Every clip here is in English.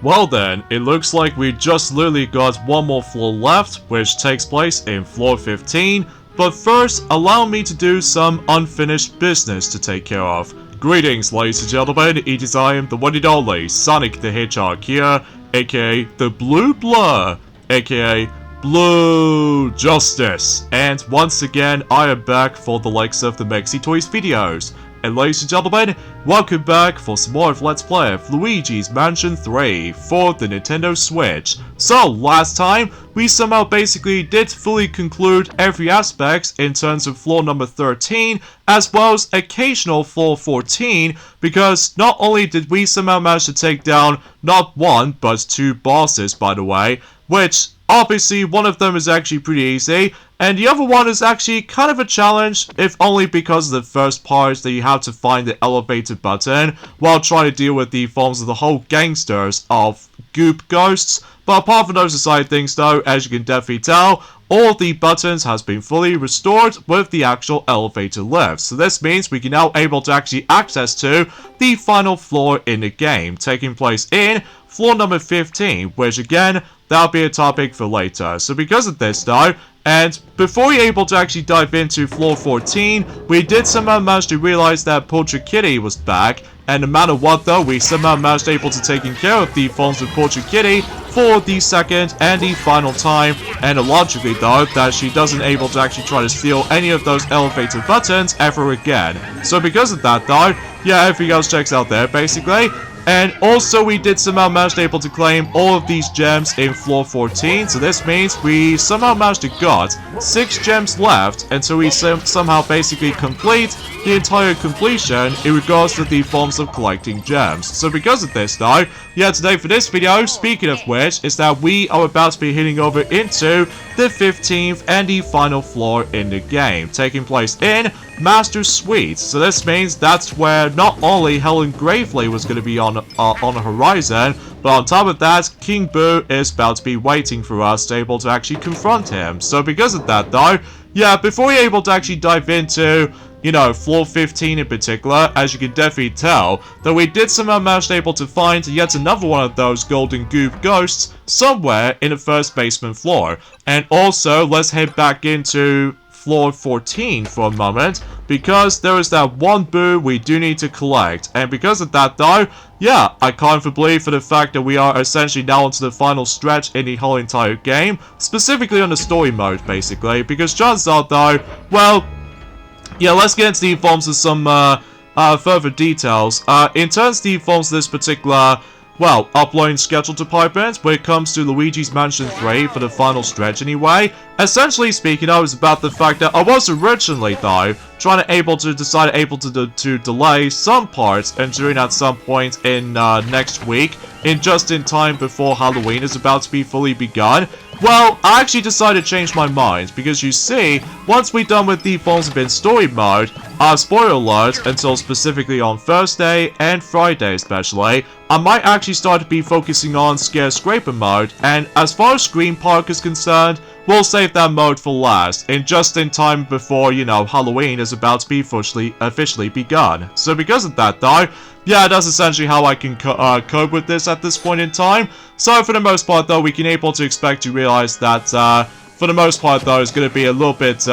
Well then, it looks like we just literally got one more floor left, which takes place in floor 15. But first, allow me to do some unfinished business to take care of. Greetings, ladies and gentlemen, it is I am the one and only Sonic the Hedgehog here, aka the Blue Blur, aka Blue Justice. And once again, I am back for the likes of the Mexi Toys videos. And ladies and gentlemen, welcome back for some more of Let's Play of Luigi's Mansion 3 for the Nintendo Switch. So, last time, we somehow basically did fully conclude every aspect in terms of floor number 13, as well as occasional floor 14, because not only did we somehow manage to take down not one, but two bosses, by the way, which obviously one of them is actually pretty easy, and the other one is actually kind of a challenge, if only because of the first part that you have to find the elevator button while trying to deal with the forms of the whole gangsters of goop ghosts. But apart from those aside things though, as you can definitely tell, all of the buttons has been fully restored with the actual elevator lift. So this means we can now able to actually access to the final floor in the game, taking place in floor number 15, which again, that'll be a topic for later. So because of this though, and before you're able to actually dive into floor 14, we did somehow manage to realize that Portrait Kitty was back, and no matter what though, we somehow managed able to taking care of the forms of Portrait Kitty for the second and the final time, and logically though, that she doesn't able to actually try to steal any of those elevator buttons ever again. So because of that though, yeah, everything else checks out there basically. And also we did somehow manage able to claim all of these gems in floor 14, so this means we somehow managed to got 6 gems left until we somehow basically complete the entire completion in regards to the forms of collecting gems. So because of this though, yeah, today for this video, speaking of which, is that we are about to be heading over into the 15th and the final floor in the game, taking place in Master Suite. So this means that's where not only Helen Gravely was going to be on the horizon, but on top of that, King Boo is about to be waiting for us to able to actually confront him. So because of that though, yeah, before you're able to actually dive into, you know, floor 15 in particular, as you can definitely tell, that we did somehow manage able to find yet another one of those golden goop ghosts somewhere in the first basement floor. And also, let's head back into floor 14 for a moment, because there is that one boo we do need to collect. And because of that though, yeah, I can't believe for the fact that we are essentially now onto the final stretch in the whole entire game, specifically on the story mode basically, because chances are though, well, yeah, let's get into the forms of some further details. In terms of the forms of this particular, well, uploading schedule department, when it comes to Luigi's Mansion 3 for the final stretch anyway, essentially speaking, I was about the fact that I was originally, though, trying to delay some parts and doing at some point in next week, just in time before Halloween is about to be fully begun. Well, I actually decided to change my mind, because you see, once we're done with the forms of in story mode, spoiler alert, until specifically on Thursday and Friday especially, I might actually start to be focusing on Scare Scraper mode, and as far as Scream Park is concerned, we'll save that mode for last, and just in time before, you know, Halloween is about to be officially begun. So because of that though, yeah, that's essentially how I can cope with this at this point in time. So for the most part though, we can able to expect to realize that for the most part though, it's going to be a little bit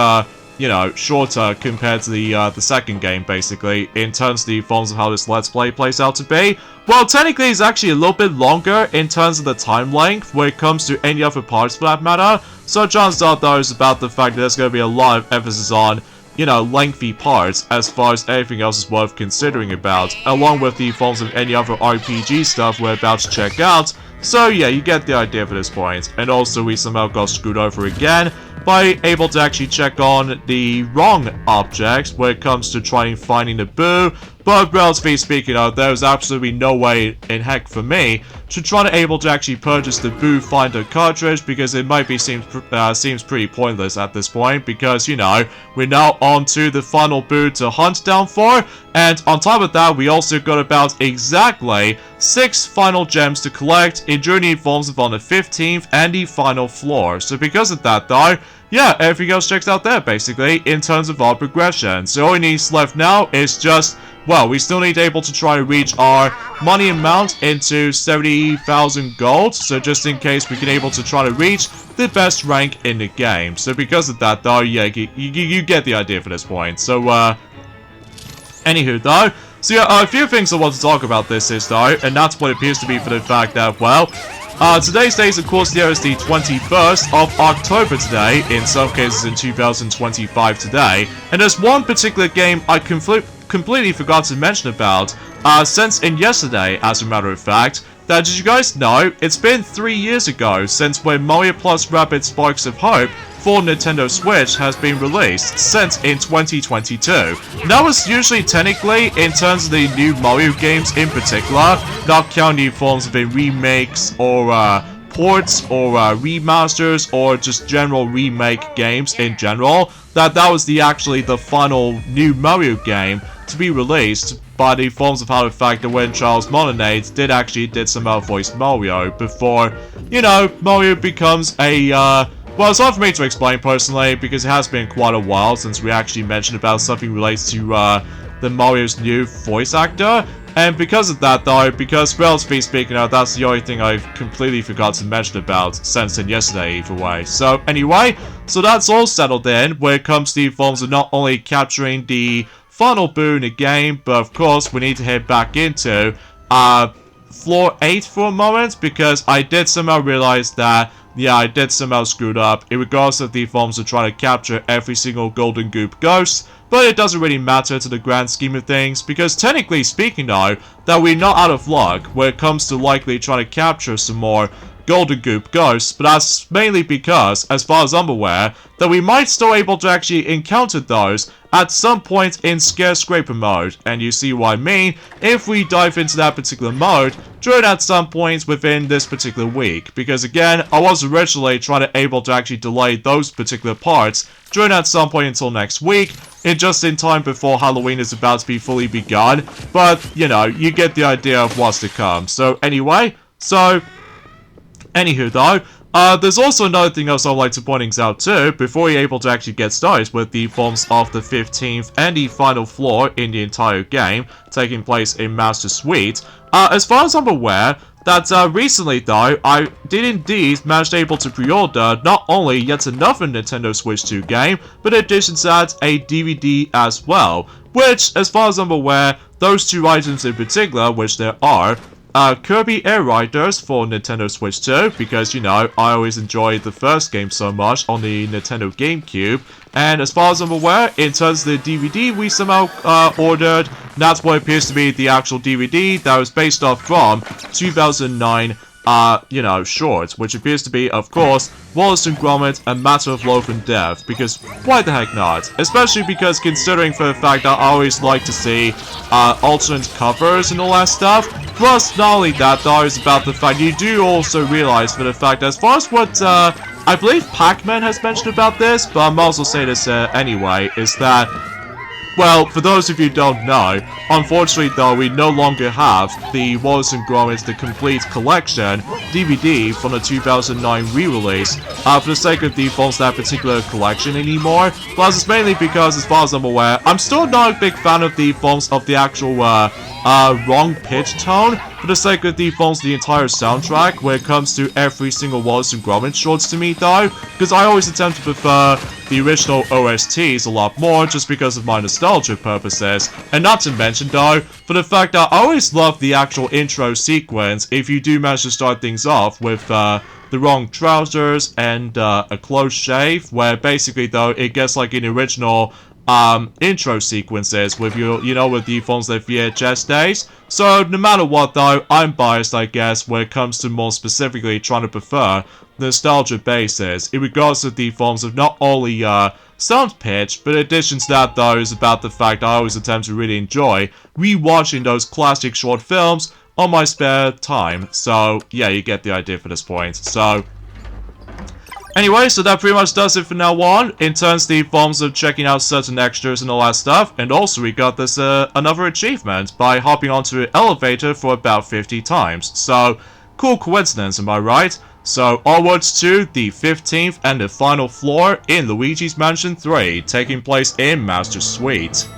you know, shorter compared to the second game, basically, in terms of the forms of how this Let's Play plays out to be. Well, technically, it's actually a little bit longer in terms of the time length when it comes to any other parts for that matter. So chances are, though, is about the fact that there's going to be a lot of emphasis on, you know, lengthy parts as far as anything else is worth considering about, along with the forms of any other RPG stuff we're about to check out. So yeah, you get the idea for this point. And also, we somehow got screwed over again by able to actually check on the wrong object when it comes to trying finding the boo. But relatively speaking, there's absolutely no way in heck for me to try to able to actually purchase the Boo Finder cartridge, because it might be seems pretty pointless at this point, because, you know, we're now on to the final boo to hunt down for, and on top of that, we also got about exactly 6 final gems to collect in Journey forms of on the 15th and the final floor. So because of that though, yeah, everything else checks out there, basically, in terms of our progression. So all we need left now is just, well, we still need to able to try to reach our money amount into 70,000 gold. So just in case we can able to try to reach the best rank in the game. So because of that, though, yeah, you get the idea for this point. So, anywho, though, so yeah, a few things I want to talk about this is, though, and that's what appears to be for the fact that, well, today's date, of course, there is the 21st of October today, in some cases in 2025 today, and there's one particular game I completely forgot to mention about, since in yesterday, as a matter of fact, that did you guys know, it's been 3 years ago since when Mario Plus Rabbids Sparks of Hope for Nintendo Switch has been released, since in 2022. That was usually technically, in terms of the new Mario games in particular, not counting the forms of remakes or ports or remasters or just general remake games in general, that was actually the final new Mario game to be released by the forms of how the fact that when Charles Martinet did somehow voice Mario before, you know, Mario becomes a, well, it's hard for me to explain personally, because it has been quite a while since we actually mentioned about something related to, the Mario's new voice actor. And because of that, though, because relatively speaking, that's the only thing I've completely forgot to mention about since in yesterday, either way. So, anyway, so that's all settled in when it comes to the forms of not only capturing the final boo in the game, but of course, we need to head back into, floor 8 for a moment, because I did somehow realize that, yeah, I did somehow screwed up in regards of the forms of trying to capture every single Golden Goop ghost, but it doesn't really matter to the grand scheme of things, because technically speaking though, that we're not out of luck when it comes to likely trying to capture some more Golden Goop ghosts, but that's mainly because, as far as I'm aware, that we might still able to actually encounter those at some point in Scare Scraper mode, and you see what I mean if we dive into that particular mode during at some point within this particular week, because again, I was originally trying to able to actually delay those particular parts during at some point until next week, just in time before Halloween is about to be fully begun, but, you know, you get the idea of what's to come. So anyway, anywho though, there's also another thing else I'd like to point out too, before you're able to actually get started with the forms of the 15th and the final floor in the entire game, taking place in Master Suite. As far as I'm aware, that recently though, I did indeed manage to able to pre-order not only yet another Nintendo Switch 2 game, but in addition to that, a DVD as well, which, as far as I'm aware, those two items in particular, which there are, Kirby Air Riders for Nintendo Switch 2, because, you know, I always enjoyed the first game so much on the Nintendo GameCube, and as far as I'm aware, in terms of the DVD we somehow ordered, that's what appears to be the actual DVD that was based off from 2009, you know, shorts, which appears to be, of course, Wallace and Gromit, A Matter of Life and Death, because why the heck not? Especially because considering for the fact that I always like to see alternate covers and all that stuff. Plus, not only that, though, is about the fact you do also realize for the fact that as far as what I believe Pac-Man has mentioned about this, but I'm also saying this anyway, is that, well, for those of you who don't know, unfortunately though, we no longer have the Wallace and Gromit The Complete Collection DVD from the 2009 re-release for the sake of the forms of that particular collection anymore. Plus, it's mainly because, as far as I'm aware, I'm still not a big fan of the forms of the actual wrong pitch tone for the sake of the forms of the entire soundtrack when it comes to every single Wallace and Gromit shorts to me though, because I always attempt to prefer the original OSTs a lot more just because of my nostalgia purposes, and not to mention though, for the fact that I always love the actual intro sequence if you do manage to start things off with the wrong trousers and a close shave, where basically though it gets like an original intro sequences with you know, with the forms of VHS days. So no matter what though, I'm biased I guess when it comes to more specifically trying to prefer nostalgia basis in regards to the forms of not only sound pitch, but in addition to that though is about the fact I always attempt to really enjoy rewatching those classic short films on my spare time. So yeah, you get the idea for this point. So anyway, so that pretty much does it for now on, in terms of the forms of checking out certain extras and all that stuff, and also we got this another achievement by hopping onto an elevator for about 50 times, so cool coincidence, am I right? So onwards to the 15th and the final floor in Luigi's Mansion 3, taking place in Master Suite.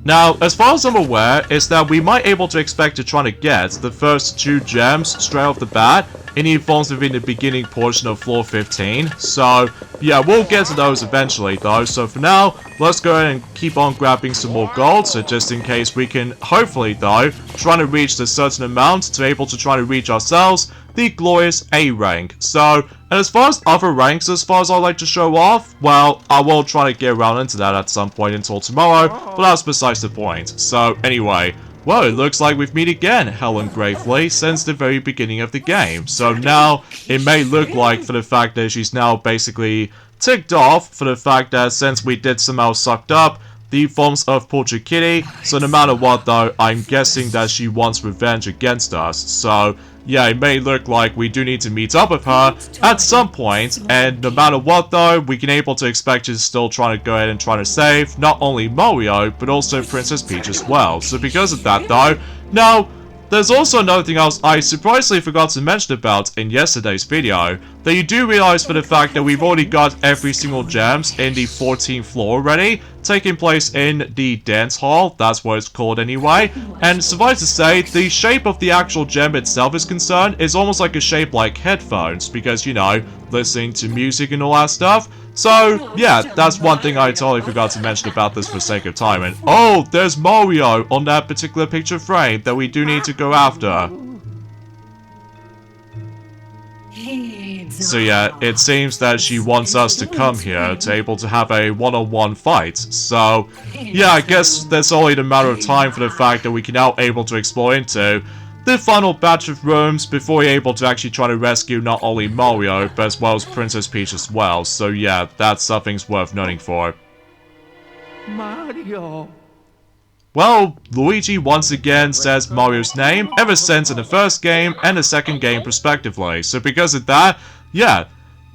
Now, as far as I'm aware, is that we might able to expect to try to get the first 2 gems straight off the bat in the forms within the beginning portion of floor 15. So, yeah, we'll get to those eventually though. So for now, let's go ahead and keep on grabbing some more gold. So just in case we can, hopefully though, try to reach a certain amount to be able to try to reach ourselves the glorious A rank. So, and as far as other ranks, as far as I like to show off, well, I will try to get around into that at some point until tomorrow, but that's besides the point. So, anyway, well, it looks like we've met again, Helen Gravely, since the very beginning of the game. So now, it may look like, for the fact that she's now basically ticked off, for the fact that since we did somehow sucked up the forms of Portrait Kitty, so no matter what though, I'm guessing that she wants revenge against us. So, yeah, it may look like we do need to meet up with her at some point, and no matter what though, we can able to expect her to still try to go ahead and try to save not only Mario, but also Princess Peach as well. So because of that though, now, there's also another thing else I surprisingly forgot to mention about in yesterday's video, that you do realize for the fact that we've already got every single gems in the 14th floor already, taking place in the dance hall, that's what it's called anyway, and suffice to say, the shape of the actual gem itself is concerned is almost like a shape like headphones, because, you know, listening to music and all that stuff. So, yeah, that's one thing I totally forgot to mention about this for sake of time. And, oh, there's Mario on that particular picture frame that we do need to go after. So yeah, it seems that she wants us to come here to able to have a one-on-one fight. So, yeah, I guess that's only a matter of time for the fact that we can now able to explore into the final batch of rooms before we're able to actually try to rescue not only Mario, but as well as Princess Peach as well. So yeah, that's something's worth noting for. Mario. Well, Luigi once again says Mario's name ever since in the first game and the second game respectively. So because of that, yeah,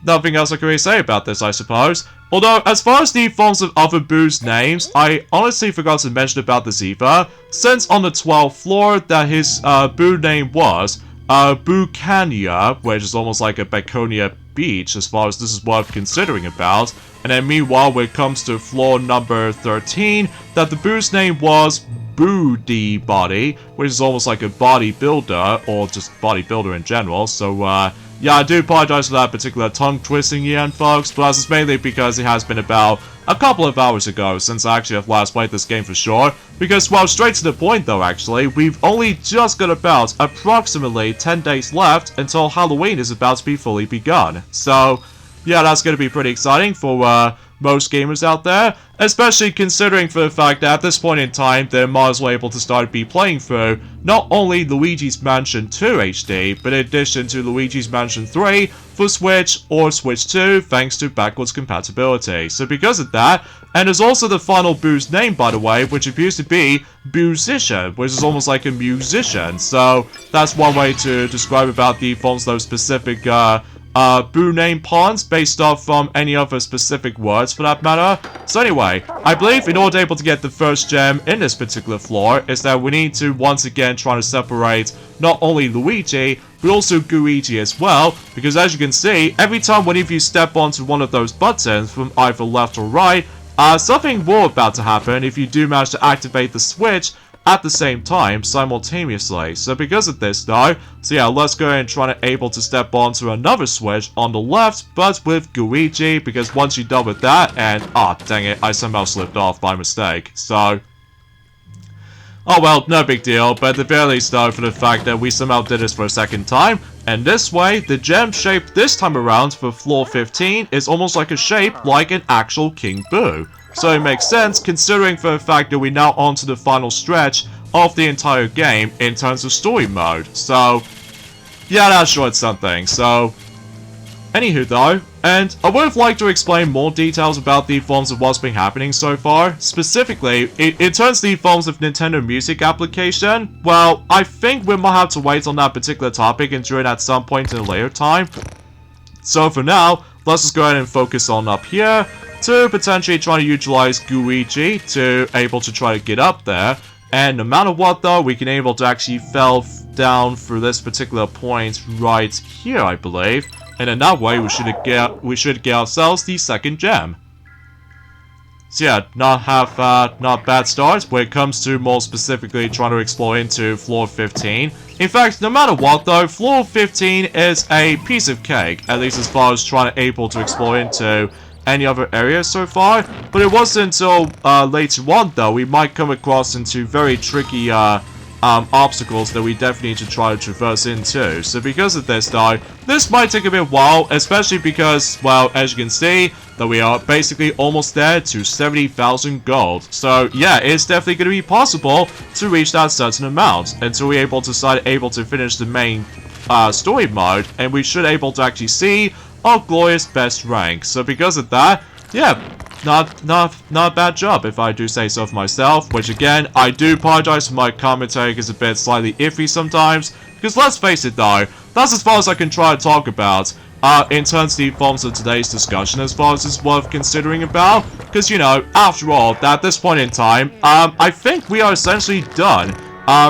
nothing else I can really say about this, I suppose. Although, as far as the forms of other Boo's names, I honestly forgot to mention about this either, since on the 12th floor that his Boo name was Bucania, which is almost like a Baconia beach as far as this is worth considering about. And then meanwhile, when it comes to floor number 13, that the Boo's name was Booty Body, which is almost like a bodybuilder, or just bodybuilder in general. So, yeah, I do apologize for that particular tongue twisting again, folks, but that's mainly because it has been about a couple of hours ago since I actually have last played this game for sure. Because, well, straight to the point though, actually, we've only just got about approximately 10 days left until Halloween is about to be fully begun. So, yeah, that's going to be pretty exciting for most gamers out there, especially considering for the fact that at this point in time, they're might as well able to start be playing through not only Luigi's Mansion 2 HD, but in addition to Luigi's Mansion 3 for Switch or Switch 2 thanks to backwards compatibility. So because of that, and there's also the final Boo's name, by the way, which appears to be Boozician, which is almost like a musician. So that's one way to describe about the forms of those specific Boo name pawns based off from any other specific words for that matter. So anyway, I believe in order to able to get the first gem in this particular floor is that we need to once again try to separate not only Luigi, but also Gooigi as well, because as you can see, every time whenever you step onto one of those buttons from either left or right, something more about to happen if you do manage to activate the switch at the same time, simultaneously. So because of this though, so yeah, let's go ahead and try to able to step onto another switch on the left, but with Gooigi, because once you're done with that, and dang it, I somehow slipped off by mistake. So, oh well, no big deal, but at the very least though, for the fact that we somehow did this for a second time, and this way, the gem shape this time around for floor 15 is almost like a shape like an actual King Boo. So it makes sense considering for the fact that we're now onto the final stretch of the entire game in terms of story mode. So, yeah, that's sure it's something. So, anywho though, and I would have liked to explain more details about the forms of what's been happening so far. Specifically, in terms of the forms of Nintendo Music application, well, I think we might have to wait on that particular topic and do it at some point in a later time. So for now, let's just go ahead and focus on up here to potentially try to utilize Luigi to able to try to get up there. And no matter what though, we can able to actually fell down through this particular point right here, I believe. And in that way, we should get ourselves the second gem. So yeah, not bad start when it comes to more specifically trying to explore into floor 15. In fact, no matter what though, floor 15 is a piece of cake, at least as far as trying to able to explore into any other areas so far. But it wasn't until later on though, we might come across into very tricky obstacles that we definitely need to try to traverse into. So because of this though, this might take a bit while, especially because, well, as you can see, that we are basically almost there to 70,000 gold. So yeah, it's definitely going to be possible to reach that certain amount until we're able to finish the main story mode, and we should able to actually see our glorious best rank. So because of that, yeah, not a bad job if I do say so for myself, which again, I do apologize for my commentary is a bit slightly iffy sometimes, because let's face it though, that's as far as I can try to talk about in terms of the forms of today's discussion, as far as it's worth considering about, because you know, after all, at this point in time, I think we are essentially done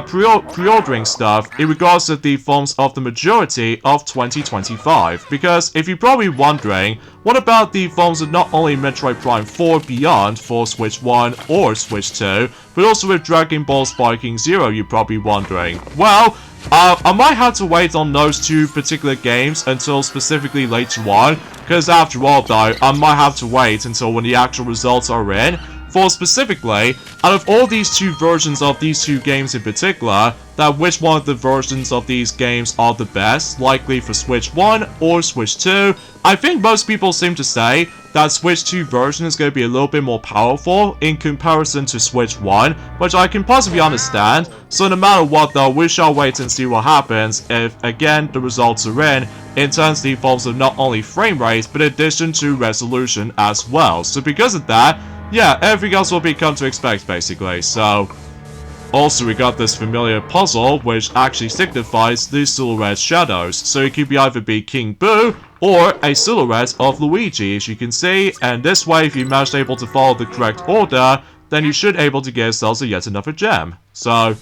pre-ordering stuff in regards to the forms of the majority of 2025. Because if you're probably wondering, what about the forms of not only Metroid Prime 4 Beyond for Switch 1 or Switch 2, but also with Dragon Ball Sparking Zero, you're probably wondering. Well, I might have to wait on those two particular games until specifically later on, because after all though, I might have to wait until when the actual results are in. For specifically, out of all these two versions of these two games in particular, that which one of the versions of these games are the best, likely for Switch 1 or Switch 2, I think most people seem to say that Switch 2 version is going to be a little bit more powerful in comparison to Switch 1, which I can possibly understand. So no matter what though, we shall wait and see what happens if, again, the results are in terms of the forms of not only frame rate, but in addition to resolution as well. So because of that, yeah, everything else will be come to expect, basically. So, also we got this familiar puzzle, which actually signifies the silhouette shadows. So it could either be King Boo, or a silhouette of Luigi, as you can see. And this way, if you manage able to follow the correct order, then you should able to get yourselves yet another gem. So,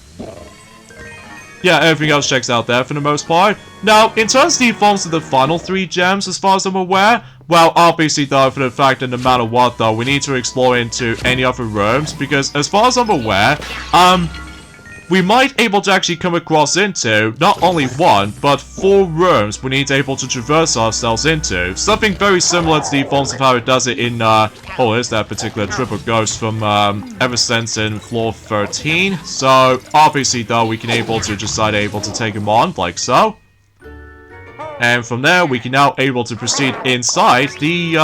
yeah, everything else checks out there for the most part. Now, in terms of the forms of the final 3 gems, as far as I'm aware, well, obviously though, for the fact that no matter what though, we need to explore into any other rooms, because as far as I'm aware, we might able to actually come across into not only 1, but 4 rooms we need to able to traverse ourselves into. Something very similar to the forms of how it does it in, is that particular triple ghost from, ever since in floor 13. So, obviously though, we can able to decide able to take him on, like so. And from there, we can now able to proceed inside the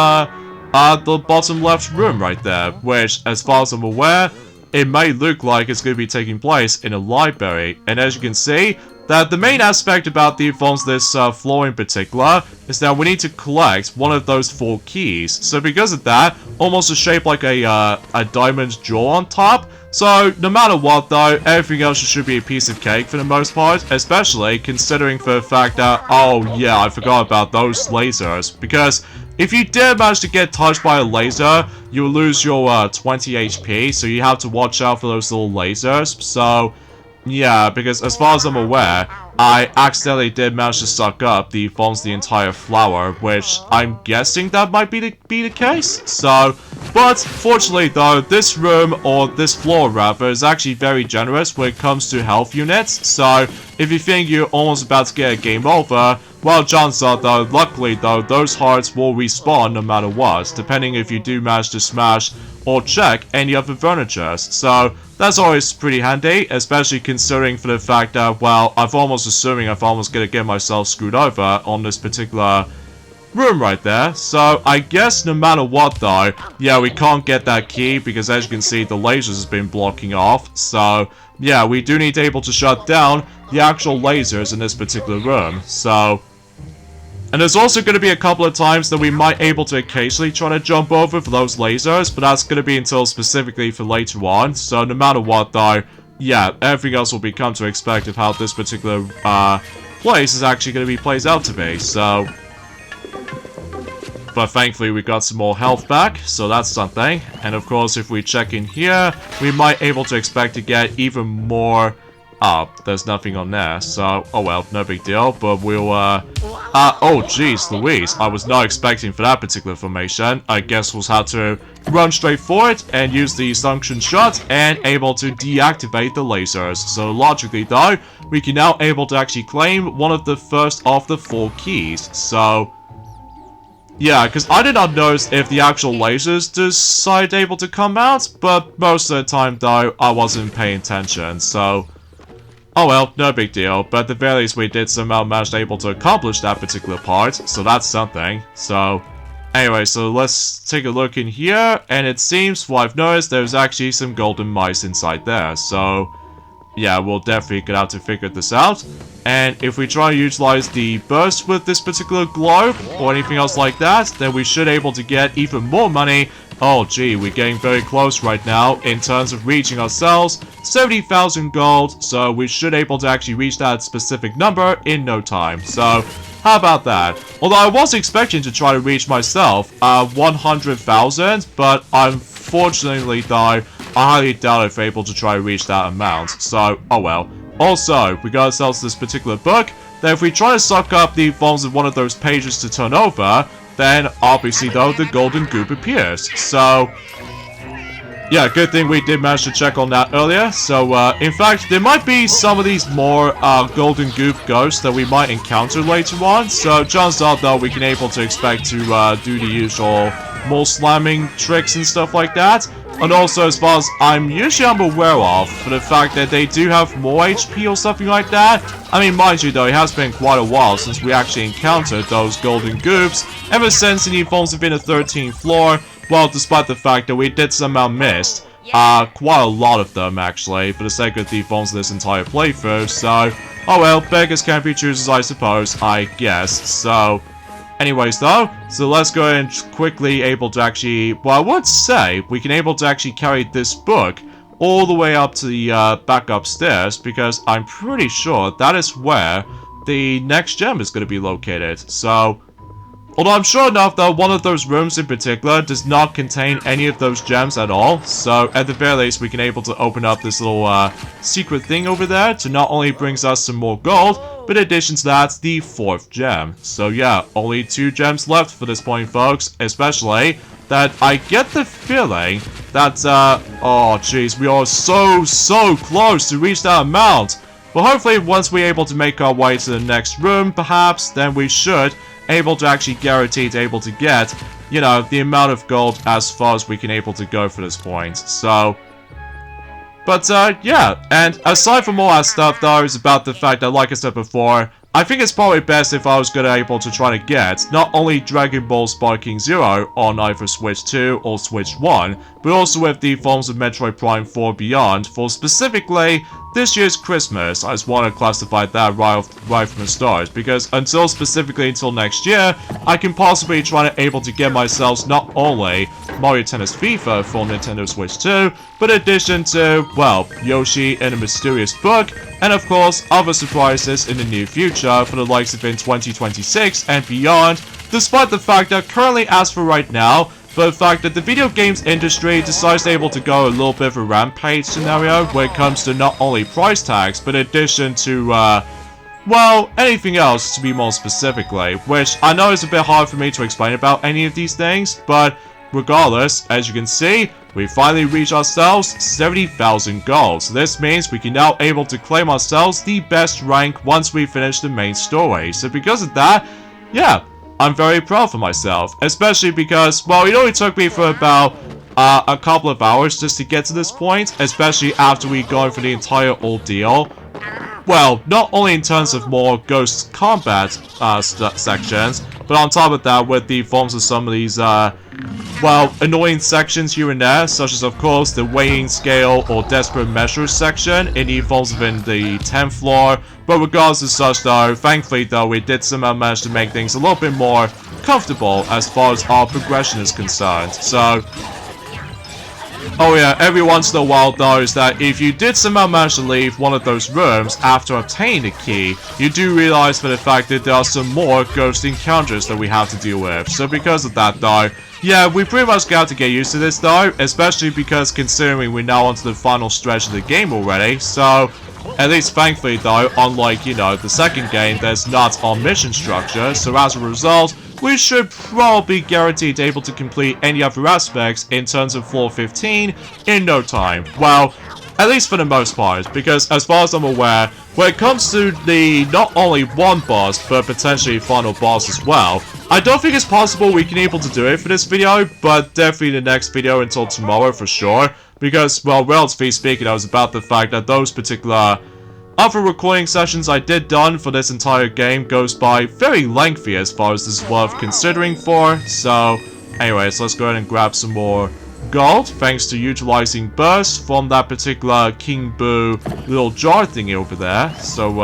bottom left room right there, which, as far as I'm aware, it may look like it's going to be taking place in a library. And as you can see, that the main aspect about the forms of this floor in particular is that we need to collect one of those 4 keys. So because of that, almost a shape like a diamond jewel on top. So no matter what though, everything else should be a piece of cake for the most part, especially considering for the fact that, oh yeah, I forgot about those lasers, because if you did manage to get touched by a laser, you'll lose your 20 HP, so you have to watch out for those little lasers. So yeah, because as far as I'm aware, I accidentally did manage to suck up the forms of the entire flower, which I'm guessing that might be the case. So, but fortunately though, this room, or this floor rather, is actually very generous when it comes to health units. So, if you think you're almost about to get a game over, well, chances are though, luckily though, those hearts will respawn no matter what, depending if you do manage to smash or check any other furniture. So, that's always pretty handy, especially considering for the fact that, well, I'm almost assuming I'm almost gonna get myself screwed over on this particular room right there. So, I guess no matter what though, yeah, we can't get that key because as you can see, the lasers has been blocking off. So, yeah, we do need to able to shut down the actual lasers in this particular room. So, and there's also going to be a couple of times that we might able to occasionally try to jump over for those lasers, but that's going to be until specifically for later on. So no matter what though, yeah, everything else will be come to expect of how this particular place is actually going to be plays out to be. So But thankfully we got some more health back, so that's something. And of course, if we check in here, we might able to expect to get even more. There's nothing on there, so, oh well, no big deal, but we'll, oh jeez, Louise, I was not expecting for that particular formation. I guess we'll have to run straight for it and use the suction shot and able to deactivate the lasers. So logically though, we can now able to actually claim one of the first of the 4 keys, so... yeah, because I did not notice if the actual lasers decided able to come out, but most of the time though, I wasn't paying attention, so... oh well, no big deal, but at the very least we did somehow manage able to accomplish that particular part, so that's something. So, anyway, so let's take a look in here, and it seems, what I've noticed, there's actually some golden mice inside there, so... yeah, we'll definitely get out to figure this out. And if we try to utilize the burst with this particular globe, or anything else like that, then we should able to get even more money. Oh gee, we're getting very close right now in terms of reaching ourselves 70,000 gold, so we should able to actually reach that specific number in no time. So, how about that? Although I was expecting to try to reach myself 100,000, but unfortunately though, I highly doubt if we're able to try to reach that amount, so, oh well. Also, we got ourselves this particular book, that if we try to suck up the forms of one of those pages to turn over, then obviously though, the golden goop appears. So, yeah, good thing we did manage to check on that earlier. So, in fact, there might be some of these more golden goop ghosts that we might encounter later on. So, chances are though, we can able to expect to do the usual more slamming tricks and stuff like that. And also, as far as I'm aware of, for the fact that they do have more HP or something like that. I mean, mind you though, it has been quite a while since we actually encountered those golden goops, ever since the forms within the 13th floor. Well, despite the fact that we did somehow missed quite a lot of them actually, for the sake of the forms of this entire playthrough. So, oh well, beggars can't be choosers, I suppose, I guess. So, anyways though, so let's go and quickly able to actually, well, I would say we can able to actually carry this book all the way up to the back upstairs, because I'm pretty sure that is where the next gem is going to be located. So, although I'm sure enough that one of those rooms in particular does not contain any of those gems at all, so at the very least we can able to open up this little secret thing over there to not only brings us some more gold, but in addition to that, the 4th gem. So yeah, only 2 gems left for this point, folks, especially that I get the feeling that, oh jeez, we are so close to reach that amount. But hopefully once we're able to make our way to the next room, perhaps, then we should able to actually guarantee to able to get, you know, the amount of gold as far as we can able to go for this point. So, but yeah, and aside from all that stuff though, is about the fact that, like I said before, I think it's probably best if I was gonna able to try to get not only Dragon Ball Sparking Zero on either Switch 2 or Switch 1, but also with the forms of Metroid Prime 4 Beyond for specifically this year's Christmas. I just want to classify that right from the start, because until next year, I can possibly try to able to get myself not only Mario Tennis FIFA for Nintendo Switch 2, but in addition to, well, Yoshi and a Mysterious Book, and of course, other surprises in the near future for the likes of in 2026 and beyond, despite the fact that currently, as for right now, for the fact that the video games industry decides able to go a little bit of a rampage scenario when it comes to not only price tags, but in addition to, well, anything else to be more specifically, which I know is a bit hard for me to explain about any of these things, but regardless, as you can see, we finally reached ourselves 70,000 gold. So this means we can now able to claim ourselves the best rank once we finish the main story. So because of that, yeah, I'm very proud for myself, especially because, well, it only took me for about a couple of hours just to get to this point, especially after we gone for the entire ordeal. Well, not only in terms of more ghost combat sections, but on top of that, with the forms of some of these, well, annoying sections here and there, such as, of course, the weighing scale or desperate measures section in the forms within the 10th floor. But regardless of such though, thankfully though, we did somehow manage to make things a little bit more comfortable as far as our progression is concerned. So, Oh yeah, every once in a while though, is that if you did somehow manage to leave one of those rooms after obtaining the key, you do realize for the fact that there are some more ghost encounters that we have to deal with. So because of that though, yeah, we pretty much got to get used to this though, especially because considering we're now onto the final stretch of the game already, so at least thankfully though, unlike, you know, the second game, there's not a mission structure, so as a result, we should probably be guaranteed able to complete any other aspects in terms of floor 15 in no time. Well, at least for the most part, because as far as I'm aware, when it comes to the not only one boss, but potentially final boss as well, I don't think it's possible we can able to do it for this video, but definitely the next video until tomorrow for sure. Because, well, relatively speaking, I was about the fact that those particular other recording sessions I did done for this entire game goes by very lengthy as far as this is worth considering for. So, anyways, let's go ahead and grab some more gold, thanks to utilizing burst from that particular King Boo little jar thingy over there. So,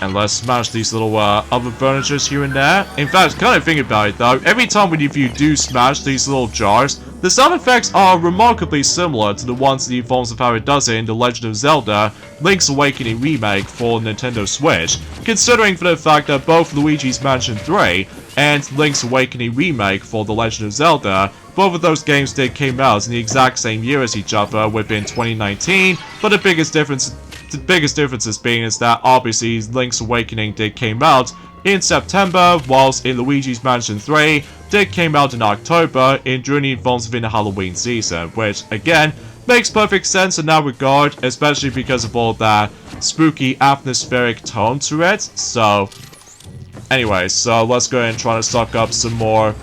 and let's smash these little other furnitures here and there. In fact, kind of think about it though, every time if you do smash these little jars, the sound effects are remarkably similar to the ones in the forms of how it does it in The Legend of Zelda Link's Awakening remake for Nintendo Switch, considering for the fact that both Luigi's Mansion 3 and Link's Awakening remake for The Legend of Zelda, both of those games did came out in the exact same year as each other within 2019, but the biggest differences being is that obviously Link's Awakening did came out in September, whilst in Luigi's Mansion 3 did came out in October during the events within the Halloween season, which again makes perfect sense in that regard, especially because of all that spooky atmospheric tone to it. So anyway, so let's go ahead and try to stock up some more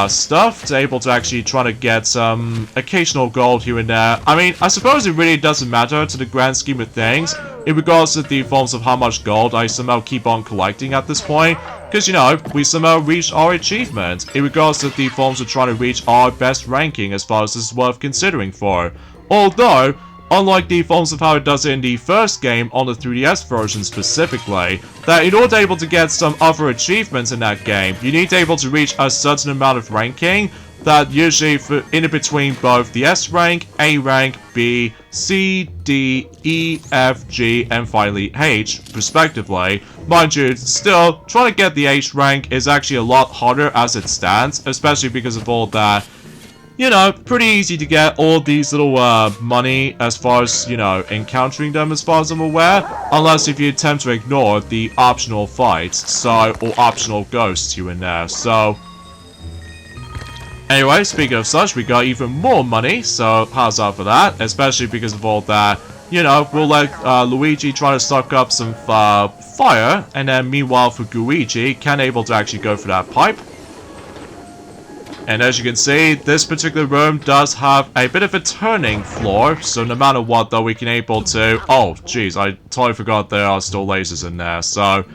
stuff to able to actually try to get some occasional gold here and there. I mean, I suppose it really doesn't matter to the grand scheme of things in regards to the forms of how much gold I somehow keep on collecting at this point, because, you know, we somehow reached our achievement in regards to the forms of trying to reach our best ranking as far as this is worth considering for. Although, unlike the forms of how it does it in the first game on the 3DS version specifically, that in order to able to get some other achievements in that game, you need to able to reach a certain amount of ranking that usually in between both the S rank, A rank, B, C, D, E, F, G, and finally H, respectively. Mind you, still, trying to get the H rank is actually a lot harder as it stands, especially because of all that. You know, pretty easy to get all these little money as far as, you know, encountering them as far as I'm aware. Unless if you attempt to ignore the optional fights, so, or optional ghosts here and there, so. Anyway, speaking of such, we got even more money, so how's that for that? Especially because of all that, you know, we'll let Luigi try to stock up some fire, and then meanwhile for Luigi, can able to actually go for that pipe. And as you can see, this particular room does have a bit of a turning floor, so no matter what though, we can able to... Oh, jeez, I totally forgot there are still lasers in there, so...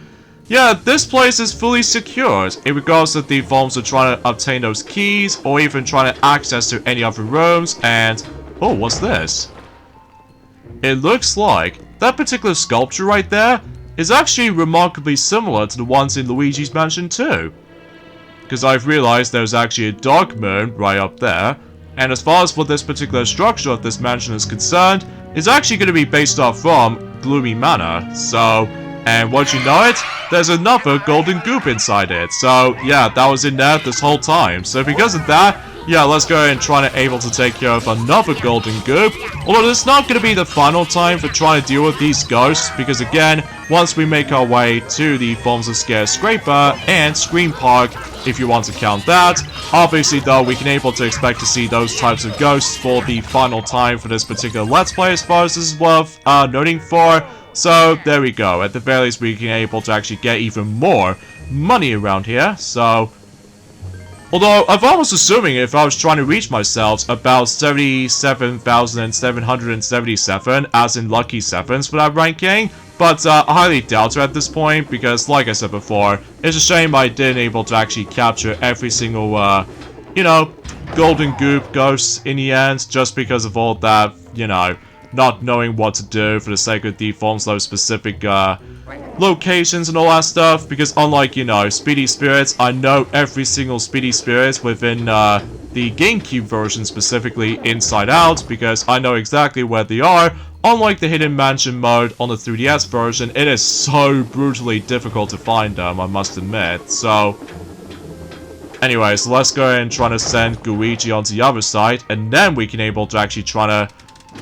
Yeah, this place is fully secured in regards to the forms of trying to obtain those keys, or even trying to access to any other rooms, and... Oh, what's this? It looks like that particular sculpture right there is actually remarkably similar to the ones in Luigi's Mansion 2. Because I've realized there's actually a dark moon right up there, and as far as what this particular structure of this mansion is concerned, it's actually going to be based off from Gloomy Manor, so, and once you know it, there's another golden goop inside it, so yeah, that was in there this whole time, so because of that, yeah, let's go ahead and try to able to take care of another golden goop, although it's not going to be the final time for trying to deal with these ghosts, because again, once we make our way to the forms of Scare Scraper and Scream Park, if you want to count that, obviously though, we can able to expect to see those types of ghosts for the final time for this particular Let's Play as far as this is worth noting for, so there we go, at the very least we can able to actually get even more money around here, so... Although, I'm almost assuming if I was trying to reach myself about 77,777, as in lucky sevens for that ranking, but I highly doubt it at this point, because like I said before, it's a shame I didn't able to actually capture every single, you know, golden goop ghosts in the end, just because of all that, you know, not knowing what to do for the sake of the forms those specific, locations and all that stuff, because unlike, you know, Speedy Spirits, I know every single Speedy Spirit within the GameCube version, specifically inside out, because I know exactly where they are. Unlike the Hidden Mansion mode on the 3DS version, it is so brutally difficult to find them, I must admit. So anyways, let's go ahead and try to send Luigi onto the other side, and then we can able to actually try to,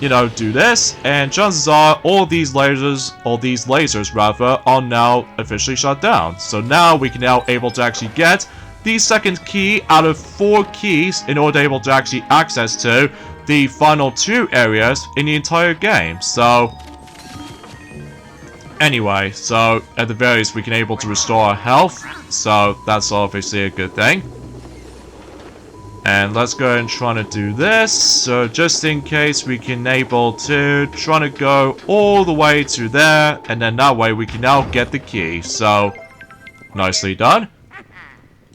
you know, do this, and chances are all these lasers rather, are now officially shut down. So now we can now able to actually get the second key out of 4 keys in order to able to actually access to the final 2 areas in the entire game. So anyway, so at the very least we can able to restore our health, so that's obviously a good thing. And let's go ahead and try to do this, so just in case we can able to try to go all the way to there, and then that way we can now get the key. So nicely done.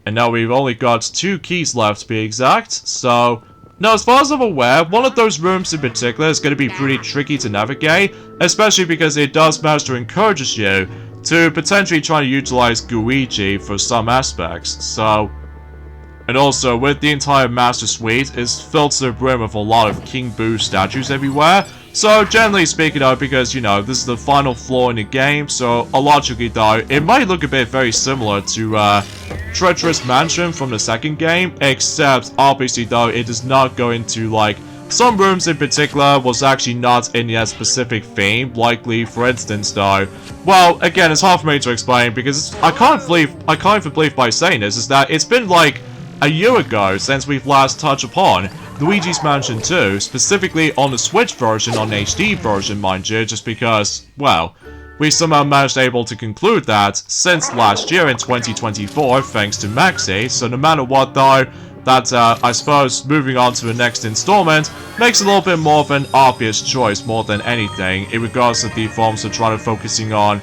And now we've only got 2 keys left to be exact. So now, as far as I'm aware, one of those rooms in particular is going to be pretty tricky to navigate, especially because it does manage to encourage you to potentially try to utilize Luigi for some aspects. So, and also with the entire Master Suite is filled to the brim with a lot of King Boo statues everywhere. So generally speaking though, because you know this is the final floor in the game, so logically though, it might look a bit very similar to Treacherous Mansion from the second game, except obviously though it does not go into like some rooms in particular was actually not in that specific theme. Likely, for instance though, well again it's hard for me to explain because I can't even believe by saying this is that it's been like a year ago since we've last touched upon Luigi's Mansion 2, specifically on the Switch version, on the HD version, mind you, just because, well, we somehow managed able to conclude that since last year in 2024, thanks to Maxi, so no matter what though, that, I suppose, moving on to the next installment, makes a little bit more of an obvious choice more than anything, in regards to the forms of trying to focusing on,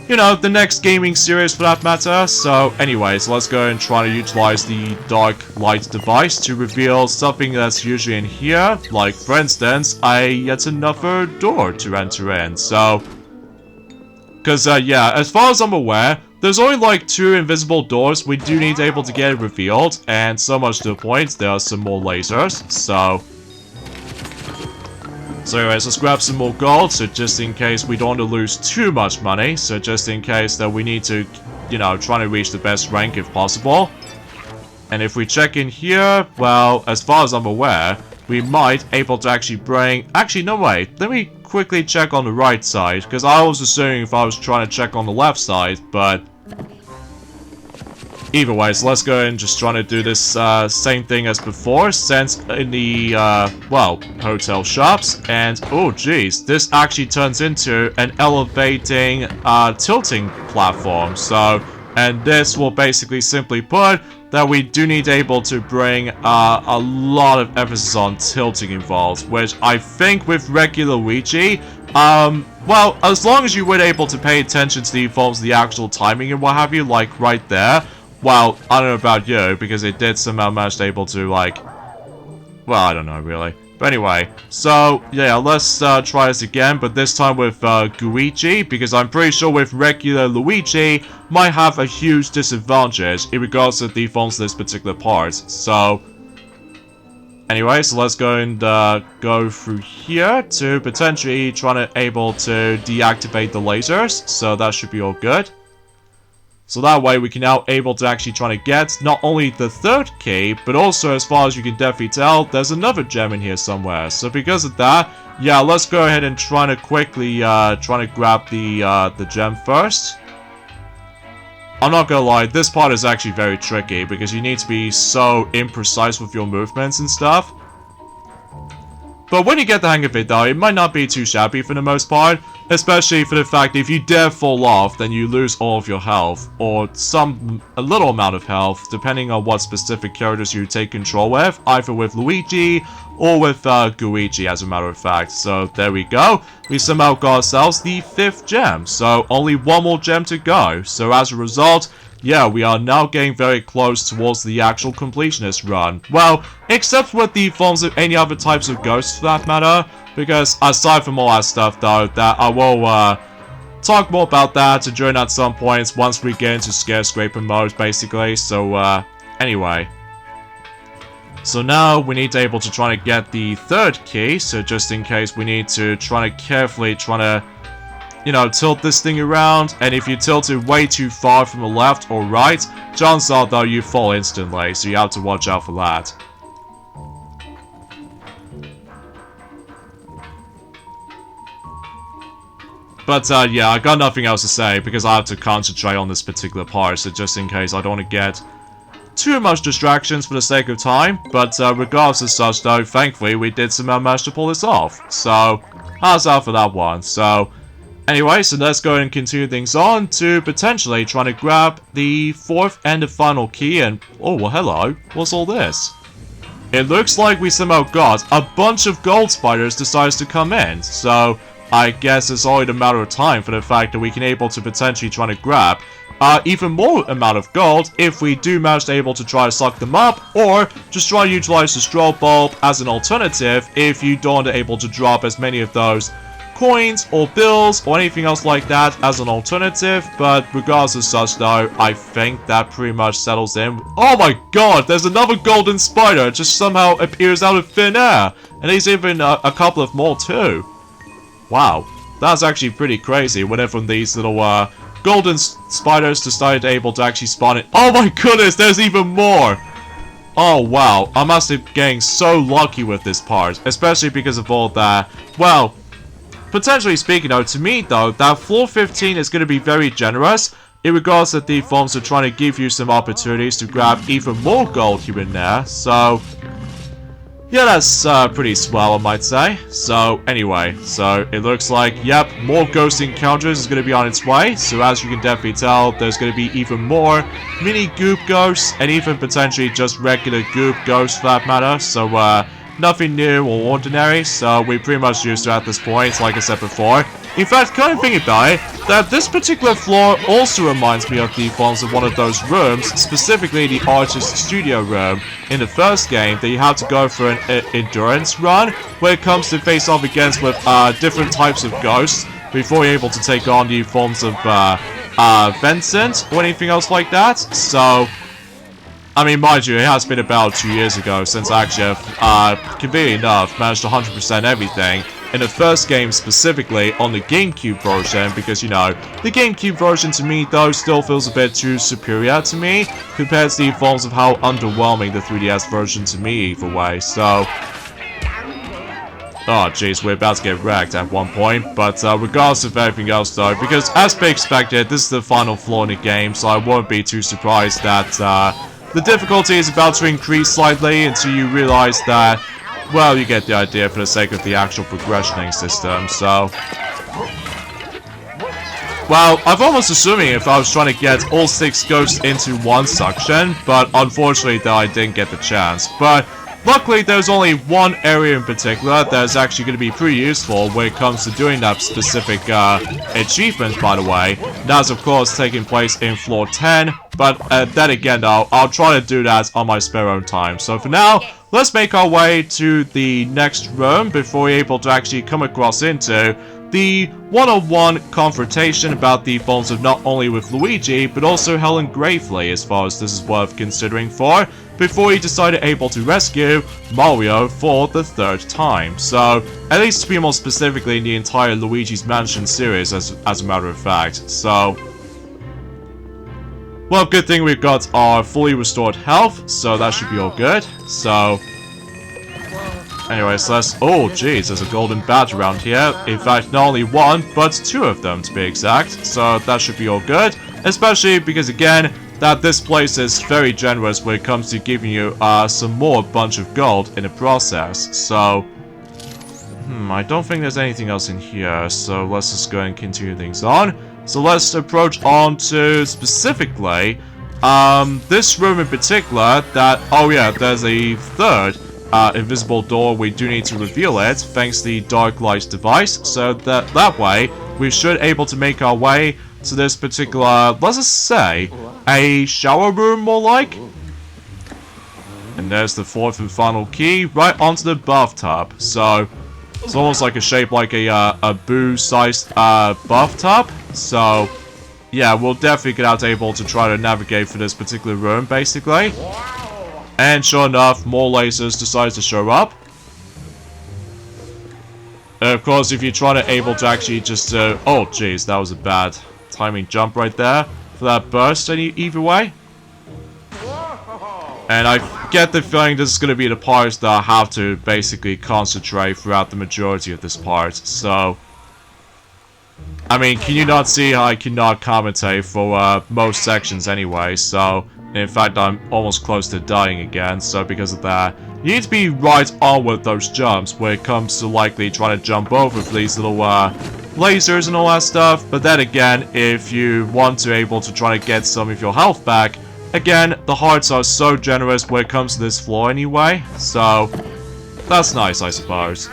you know, the next gaming series for that matter. So anyways, let's go and try to utilize the dark light device to reveal something that's usually in here, like for instance, yet another door to enter in. So, because yeah, as far as I'm aware, there's only like 2 invisible doors we do need to able to get it revealed, and so much to the point, there are some more lasers, so anyways, let's grab some more gold, so just in case we don't want to lose too much money, so just in case that we need to, you know, try to reach the best rank if possible. And if we check in here, well, as far as I'm aware, we might able to actually bring, actually no wait, let me quickly check on the right side, because I was assuming if I was trying to check on the left side, but either way, so let's go and just try to do this same thing as before, since in the, well, hotel shops, and, oh geez, this actually turns into an elevating, tilting platform, so, and this will basically simply put that we do need able to bring a lot of emphasis on tilting involved, which I think with regular Luigi, well, as long as you were able to pay attention to the forms of the actual timing and what have you, like right there. Well, I don't know about you, because it did somehow manage to able to, like, well, I don't know, really. But anyway, so, yeah, let's try this again, but this time with Luigi, because I'm pretty sure with regular Luigi, might have a huge disadvantage in regards to the forms of this particular part. So, anyway, so let's go and go through here to potentially try to able to deactivate the lasers, so that should be all good. So that way we can now able to actually try to get not only the 3rd key, but also as far as you can definitely tell, there's another gem in here somewhere. So because of that, yeah, let's go ahead and try to quickly try to grab the gem first. I'm not gonna lie, this part is actually very tricky because you need to be so imprecise with your movements and stuff. But when you get the hang of it though, it might not be too shabby for the most part. Especially for the fact that if you dare fall off, then you lose all of your health. Or a little amount of health, depending on what specific characters you take control with. Either with Luigi, or with Luigi as a matter of fact. So there we go. We somehow got ourselves the 5th gem. So only 1 more gem to go. So as a result, yeah, we are now getting very close towards the actual completionist run. Well, except with the forms of any other types of ghosts for that matter. Because aside from all that stuff though, that I will talk more about that during at some points once we get into skyscraper mode, basically. So, anyway. So now we need to able to try to get the third key, so just in case we need to try to carefully you know, tilt this thing around, and if you tilt it way too far from the left or right, chances are though you fall instantly, so you have to watch out for that. But yeah, I got nothing else to say because I have to concentrate on this particular part, so just in case I don't want to get too much distractions for the sake of time. But regardless of such though, thankfully we did somehow manage to pull this off. So, how's that for that one? So, anyway, so let's go and continue things on to potentially trying to grab the fourth and the final key and... Oh, well hello, what's all this? It looks like we somehow got a bunch of gold spiders decides to come in, so I guess it's only a matter of time for the fact that we can able to potentially try to grab even more amount of gold if we do manage to able to try to suck them up, or just try to utilize the strobe bulb as an alternative if you don't able to drop as many of those coins or bills or anything else like that as an alternative. But regardless of such though, I think that pretty much settles in. Oh my god, there's another golden spider, it just somehow appears out of thin air, and there's even a couple of more too. Wow, that's actually pretty crazy whenever these little golden spiders decided able to actually spawn it. Oh my goodness, there's even more! Oh wow, I must have getting so lucky with this part, especially because of all that. Well, potentially speaking though, to me though, that floor 15 is going to be very generous in regards to the forms of trying to give you some opportunities to grab even more gold here and there. So yeah, that's pretty swell, I might say. So, anyway, so it looks like, yep, more ghost encounters is going to be on its way. So, as you can definitely tell, there's going to be even more mini goop ghosts, and even potentially just regular goop ghosts for that matter. So, nothing new or ordinary, so we're pretty much used to at this point, like I said before. In fact, kind of thinking about it, that this particular floor also reminds me of the forms of one of those rooms, specifically the artist studio room in the first game, that you have to go for an endurance run, where it comes to face off against with different types of ghosts, before you're able to take on the forms of Vincent, or anything else like that. So, I mean, mind you, it has been about 2 years ago since I actually have, conveniently enough, managed to 100% everything in the first game, specifically on the GameCube version, because, you know, the GameCube version to me, though, still feels a bit too superior to me, compared to the forms of how underwhelming the 3DS version to me either way, so... Oh jeez, we're about to get wrecked at one point, but regardless of everything else though, because as be expected, this is the final floor in the game, so I won't be too surprised that the difficulty is about to increase slightly until you realize that, well, you get the idea for the sake of the actual progressioning system, so... Well, I'm almost assuming if I was trying to get all 6 ghosts into one suction, but unfortunately though I didn't get the chance. But luckily there's only one area in particular that's actually going to be pretty useful when it comes to doing that specific achievement, by the way. That's of course taking place in floor 10, but then again though, I'll try to do that on my spare own time. So for now, let's make our way to the next room before we're able to actually come across into the one-on-one confrontation about the forms of not only with Luigi, but also Helen Gravely, as far as this is worth considering for, before he decided able to rescue Mario for the 3rd time. So, at least to be more specifically in the entire Luigi's Mansion series, as a matter of fact. So, well, good thing we've got our fully restored health, so that should be all good. So, anyways, let's... Oh, jeez, there's a golden badge around here. In fact, not only one, but 2 of them, to be exact. So that should be all good. Especially because, again, that this place is very generous when it comes to giving you some more bunch of gold in the process. So, I don't think there's anything else in here. So let's just go and continue things on. So let's approach on to, specifically, this room in particular that... Oh yeah, there's a 3rd invisible door. We do need to reveal it thanks to the dark light device, so that way we should able to make our way to this particular, let's just say, a shower room more like. And there's the 4th and final key right onto the bathtub. So It's almost like a shape like a boo-sized buff tub. So, yeah, we'll definitely get out able to try to navigate for this particular room, basically. And sure enough, more lasers decide to show up. And of course, if you're trying to able to actually just... oh, jeez, that was a bad timing jump right there for that burst either way. And I get the feeling this is going to be the parts that I have to basically concentrate throughout the majority of this part. So, I mean, can you not see how I cannot commentate for most sections anyway? So, in fact, I'm almost close to dying again. So, because of that, you need to be right on with those jumps when it comes to likely trying to jump over these little lasers and all that stuff. But then again, if you want to able to try to get some of your health back, again, the hearts are so generous when it comes to this floor anyway, so that's nice, I suppose.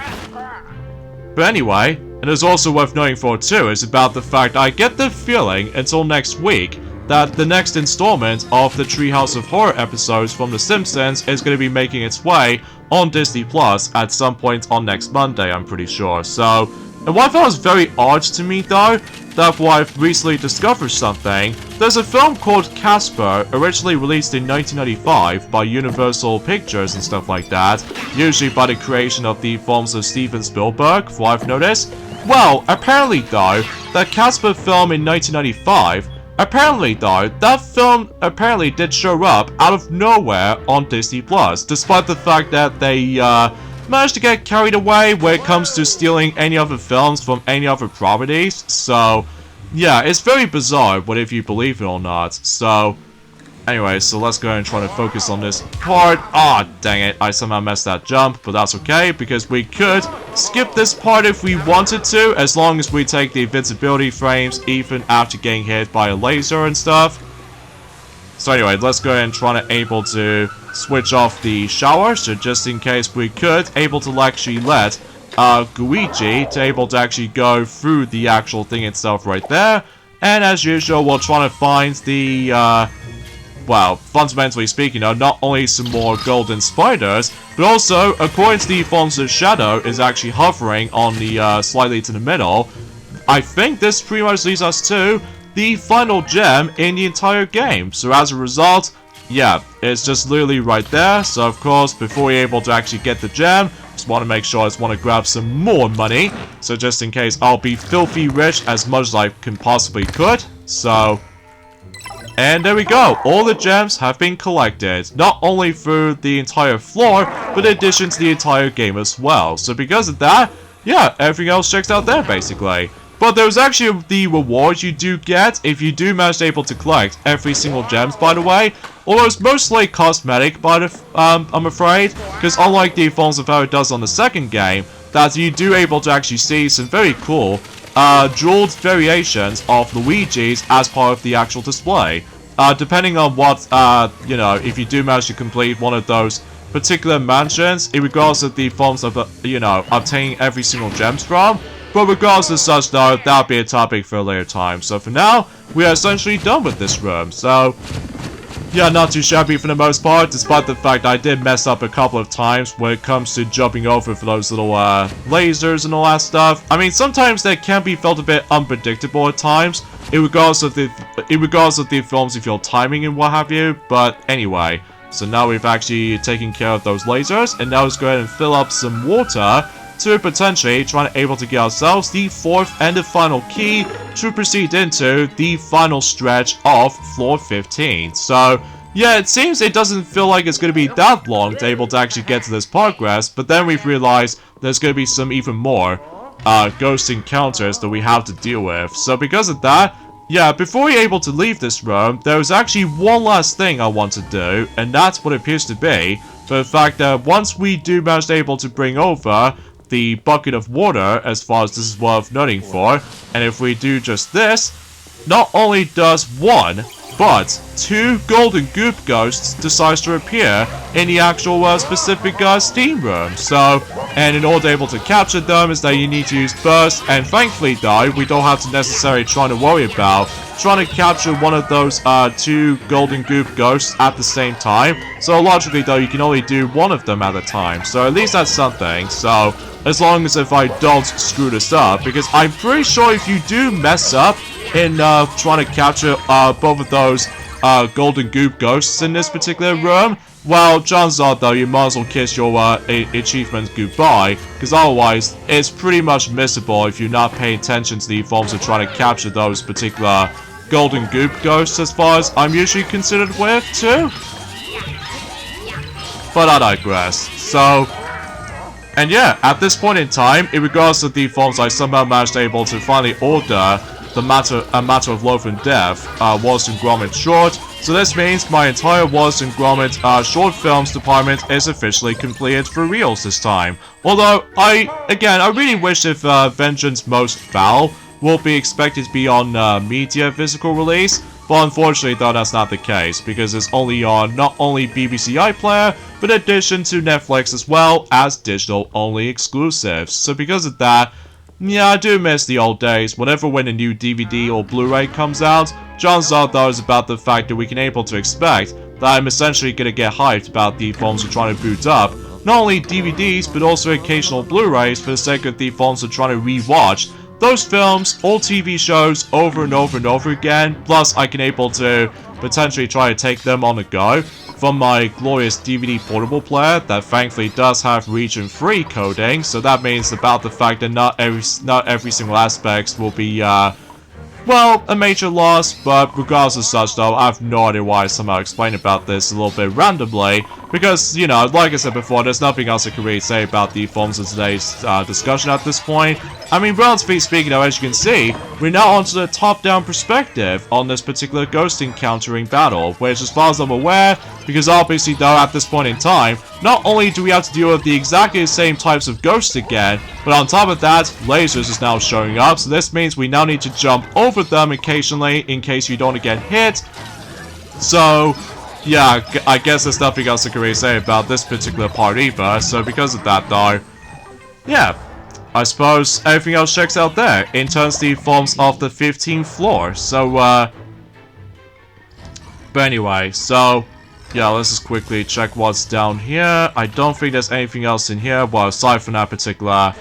But anyway, and it's also worth noting for too, is about the fact I get the feeling until next week that the next installment of the Treehouse of Horror episodes from The Simpsons is going to be making its way on Disney Plus at some point on next Monday, I'm pretty sure. So, and what I thought was very odd to me though, that I've recently discovered something. There's a film called Casper, originally released in 1995 by Universal Pictures and stuff like that, usually by the creation of the films of Steven Spielberg, for I've noticed. Well, apparently though, that Casper film in 1995, that film apparently did show up out of nowhere on Disney Plus, despite the fact that they managed to get carried away when it comes to stealing any other films from any other properties. So, yeah, it's very bizarre, whether if you believe it or not. So, anyway, so let's go ahead and try to focus on this part. Ah, dang it, I somehow messed that jump, but that's okay, because we could skip this part if we wanted to, as long as we take the invincibility frames, even after getting hit by a laser and stuff. So anyway, let's go ahead and try to able to switch off the shower, so just in case we could, able to actually let Luigi to able to actually go through the actual thing itself right there. And as usual, we'll try to find the, well, fundamentally speaking, not only some more golden spiders, but also, according to the forms of shadow, is actually hovering on the, slightly to the middle. I think this pretty much leads us to the final gem in the entire game. So as a result, yeah, it's just literally right there. So of course, before we're able to actually get the gem, just want to make sure I just want to grab some more money. So just in case, I'll be filthy rich as much as I can possibly could. So, and there we go. All the gems have been collected, not only through the entire floor, but in addition to the entire game as well. So because of that, yeah, everything else checks out there basically. But there's actually the rewards you do get if you do manage to able to collect every single gems, by the way. Although it's mostly cosmetic, I'm afraid, because unlike the forms of how it does on the second game, that you do able to actually see some very cool jeweled variations of Luigi's as part of the actual display. Depending on what, you know, if you do manage to complete one of those particular mansions, in regards to the forms of, you know, obtaining every single gems from. But regardless of such though, that'll be a topic for a later time. So for now, we are essentially done with this room. So, yeah, not too shabby for the most part, despite the fact I did mess up a couple of times when it comes to jumping over for those little lasers and all that stuff. I mean, sometimes they can be felt a bit unpredictable at times, in regards of the films of your timing and what have you. But anyway, so now we've actually taken care of those lasers, and now let's go ahead and fill up some water to potentially trying to able to get ourselves the fourth and the final key to proceed into the final stretch of floor 15. So, yeah, it seems it doesn't feel like it's going to be that long to able to actually get to this progress, but then we've realized there's going to be some even more ghost encounters that we have to deal with. So because of that, yeah, before we're able to leave this room, there's actually one last thing I want to do, and that's what it appears to be. The fact that once we do manage to able to bring over the bucket of water, as far as this is worth noting for, and if we do just this, not only does one, But 2 golden goop ghosts decides to appear in the actual specific Steam room. So, and in order able to capture them is that you need to use burst, and thankfully though, we don't have to necessarily try to worry about trying to capture one of those 2 golden goop ghosts at the same time. So logically though, you can only do one of them at a time. So at least that's something. So as long as if I don't screw this up, because I'm pretty sure if you do mess up in trying to capture both of those golden goop ghosts in this particular room, well, chances are though you might as well kiss your achievement goodbye, because otherwise it's pretty much missable if you're not paying attention to the forms of trying to capture those particular golden goop ghosts, as far as I'm usually considered with too. But I digress. So, and yeah, at this point in time, in regards to the forms, I somehow managed able to finally order a matter of life and death, Wallace and Gromit short. So this means my entire Wallace and Gromit short films department is officially completed for reals this time. Although I really wish if Vengeance Most Foul will be expected to be on media physical release, but unfortunately though that's not the case, because it's only on not only BBC iPlayer, but in addition to Netflix as well as digital only exclusives. So because of that, yeah, I do miss the old days. Whenever when a new DVD or Blu-ray comes out, chances are though is about the fact that we can able to expect that I'm essentially gonna get hyped about the forms we're trying to boot up. Not only DVDs, but also occasional Blu-rays for the sake of the forms we're trying to rewatch those films or TV shows over and over and over again. Plus, I can able to potentially try to take them on the go from my glorious DVD portable player that thankfully does have region-free coding. So that means about the fact that not every single aspect will be well, a major loss, but regardless of such though, I have no idea why I somehow explained about this a little bit randomly, because, you know, like I said before, there's nothing else I can really say about the forms of today's discussion at this point. I mean, relatively speaking though, as you can see, we're now onto the top-down perspective on this particular ghost encountering battle, which as far as I'm aware, because obviously though, at this point in time, not only do we have to deal with the exactly same types of ghosts again, but on top of that, lasers is now showing up, so this means we now need to jump over them occasionally in case you don't get hit. So, yeah, I guess there's nothing else I can really say about this particular part either, so because of that though, yeah, I suppose everything else checks out there in terms of the forms of the 15th floor. So, but anyway, so yeah, let's just quickly check what's down here. I don't think there's anything else in here, well, aside from that particular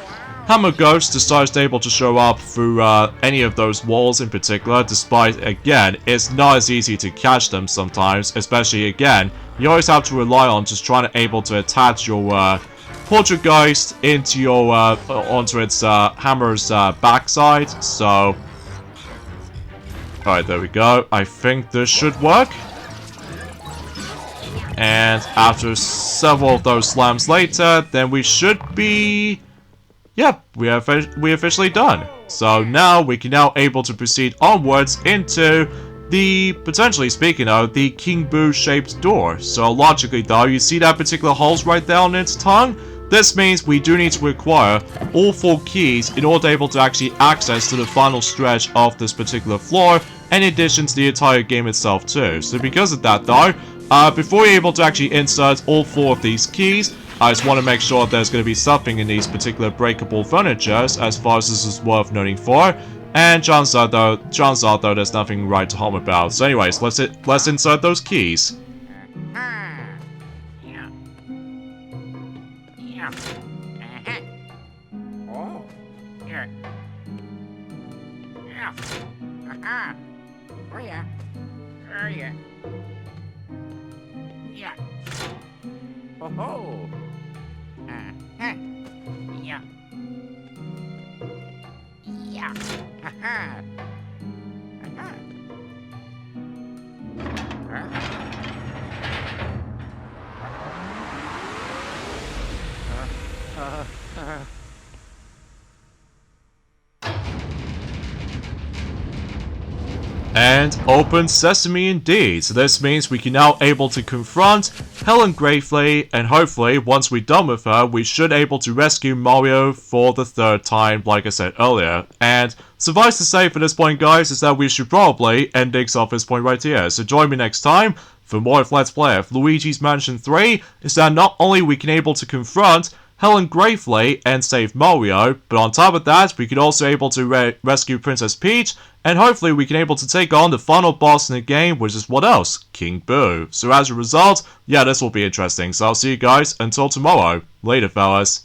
Hammer Ghost decides able to show up through any of those walls in particular, despite, again, it's not as easy to catch them sometimes, especially, again, you always have to rely on just trying to able to attach your Poltergeist into your, onto its hammer's backside, so alright, there we go. I think this should work. And after several of those slams later, then we should be... Yep, we are officially done. So now we can now able to proceed onwards into the, potentially speaking of, the King Boo shaped door. So logically though, you see that particular holes right there on its tongue? This means we do need to acquire all 4 keys in order to able to actually access to the final stretch of this particular floor, in addition to the entire game itself too. So because of that though, before you're able to actually insert all 4 of these keys, I just want to make sure there's going to be something in these particular breakable furnitures as far as this is worth noting for. And chances are though there's nothing right to home about. So anyways, let's insert those keys. Oh. Yeah. Yeah. Haha. And open sesame indeed. So this means we can now able to confront Helen Gravely, and hopefully once we're done with her, we should able to rescue Mario for the 3rd time, like I said earlier. And suffice to say for this point, guys, is that we should probably end things off this point right here. So join me next time for more of Let's Play of Luigi's Mansion 3, is that not only we can able to confront Helen Gravely and save Mario, but on top of that, we could also able to rescue Princess Peach, and hopefully we can able to take on the final boss in the game, which is what else? King Boo. So as a result, yeah, this will be interesting. So I'll see you guys until tomorrow. Later, fellas.